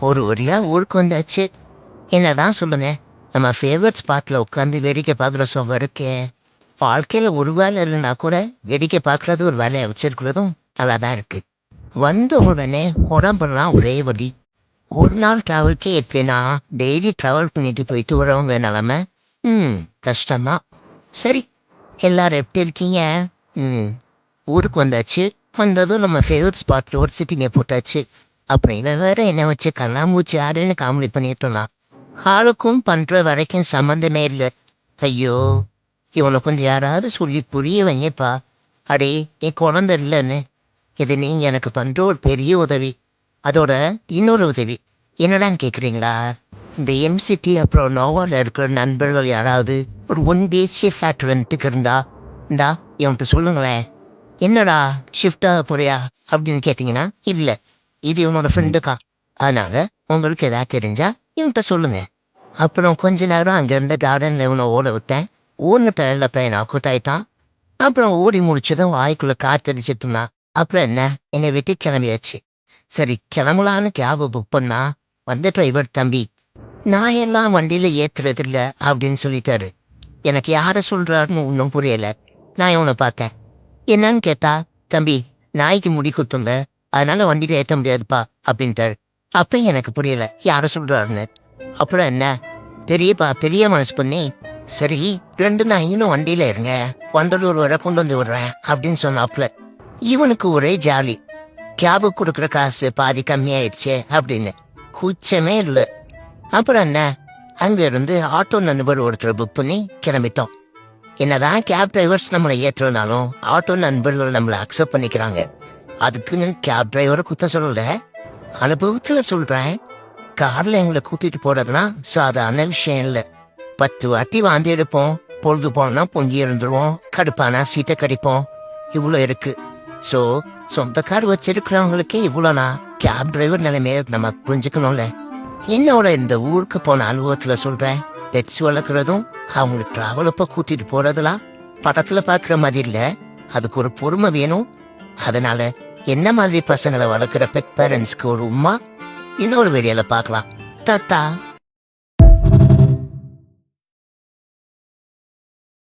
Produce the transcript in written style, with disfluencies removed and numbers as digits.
ஒரு வழியா ஊருக்கு வந்தாச்சு. என்னதான் சொல்லுங்க, நம்ம ஃபேவரட் ஸ்பாட்ல உட்காந்து வேடிக்கை பார்க்குற சுகம் இருக்கே. வாழ்க்கையில ஒரு வேலை இல்லைன்னா கூட வேடிக்கை பார்க்கறது ஒரு வேலையை வச்சிருக்கிறதும் நல்லாதான் இருக்கு. வந்த உடனே உடம்புலாம் ஒரே வலி. ஒரு நாள் டிராவலுக்கே எப்படின்னா டெய்லி டிராவல் பண்ணிட்டு போயிட்டு வரவங்க நிலமை கஷ்டம்தான். சரி, எல்லாரும் எப்படி இருக்கீங்க? ம் ஊருக்கு வந்தாச்சு. வந்ததும் நம்ம ஃபேவரட் ஸ்பாட்ல ஒரு சிட்டிங்க போட்டாச்சு. அப்புறம் இவன் வேற என்ன வச்சு கண்ணாமூச்சி ஆடுன்னு காமெடி பண்ணிட்டு இருந்தான். ஆளுக்கும் பண்ற வரைக்கும் சம்மந்தமே இல்லை. ஐயோ, இவனை கொஞ்சம் யாராவது சொல்லி புரிய வைங்கப்பா. அடே, என் குழந்தை இல்லைன்னு. இது நீங்க எனக்கு பண்ற ஒரு பெரிய உதவி. அதோட இன்னொரு உதவி என்னடான்னு கேக்குறீங்களா? இந்த எம்சிடி அப்புறம் நோவால இருக்கிற நண்பர்கள் யாராவது ஒரு 1 BHK ஃபிளாட் ரெண்ட்டுக்கு இருந்தா இந்தா இவன்கிட்ட சொல்லுங்களேன். என்னடா ஷிஃப்டா போறியா அப்படின்னு கேட்டீங்கன்னா, இல்ல, இது இவனோட ஃப்ரெண்டுக்கா. அதனால உங்களுக்கு ஏதாவது தெரிஞ்சா இவன்கிட்ட சொல்லுங்க. அப்புறம் கொஞ்ச நேரம் அங்க இருந்த கார்டன்ல இவனை ஓட விட்டேன். ஓடின நல்ல பையனா கூட்டாயிட்டான். அப்புறம் ஓடி முடிச்சதும் வாய்க்குள்ள காத்தடிச்சிட்டு இருந்தான். அப்புறம் என்ன, என்னை விட்டு கிளம்பியாச்சு. சரி, கிளம்பலான்னு கேபை புக் பண்ணா வந்த டிரைவர் தம்பி, நான் எல்லாம் வண்டியில ஏத்துறது இல்ல அப்படின்னு சொல்லிட்டாரு. எனக்கு யார சொல்றாருன்னு ஒன்றும் புரியல. நான் இவனை பார்த்தேன். என்னன்னு கேட்டா, தம்பி, நாய்க்கு முடி குத்துங்க, அதனால வண்டியில ஏத்த முடியாதுப்பா அப்படின்ட்டாரு. அப்ப எனக்கு புரியல யார சொல்றாருன்னு. அப்புறம் என்ன, பெரிய மனசு பண்ணி, சரி 2 நாயினும் வண்டியில இருங்க, வண்டலூர் வரை கொண்டு வந்து விடுறேன் அப்படின்னு சொன்னாப்ல. இவனுக்கு ஒரே ஜாலி. கேபு கொடுக்குற காசு பாதி கம்மியாயிடுச்சு அப்படின்னு கூச்சமே இல்லை. அப்புறம் என்ன, அங்க இருந்து ஆட்டோ நண்பர் ஒருத்தர் புக் பண்ணி கிளம்பிட்டோம். என்னதான் கேப் டிரைவர்ஸ் நம்மளை ஏற்றுனாலும் ஆட்டோ நண்பர்கள் நம்மளை அக்செப்ட் பண்ணிக்கிறாங்க. அதுக்குன்னு கேப் டிரைவரை குத்த சொல்லல, அனுபவத்துல சொல்றேன். கார்ல எங்களை கூட்டிட்டு போறதுனா சாதாரண விஷயம் இல்லை. 10 வாட்டி வாந்தி எடுப்போம், பொழுது போனா பொங்கி இருந்துருவோம், கடுப்பானா சீட்டை கடிப்போம். இவ்வளோ இருக்கு. சோ சொந்த கார் வச்சிருக்கிறவங்களுக்கே இவ்வளோனா கேப் டிரைவர் நிலைமையை நம்ம புரிஞ்சுக்கணும்ல. என்னோட இந்த ஊருக்கு போன அனுபவத்துல சொல்றேன், பெட்ஸ் வளர்க்குறதும் அவங்களுக்கு டிராவல் அப்ப கூட்டிட்டு போறதுலாம் படத்துல பாக்குற மாதிரி இல்ல. அதுக்கு ஒரு பொறுமை வேணும். அதனால என்ன மாதிரி பசங்களை வளர்க்குற பெட் பேரண்ட்ஸ்க்கு ஒரு உம்மா இன்னொரு வீடியோல பார்க்கலாம். டாடா.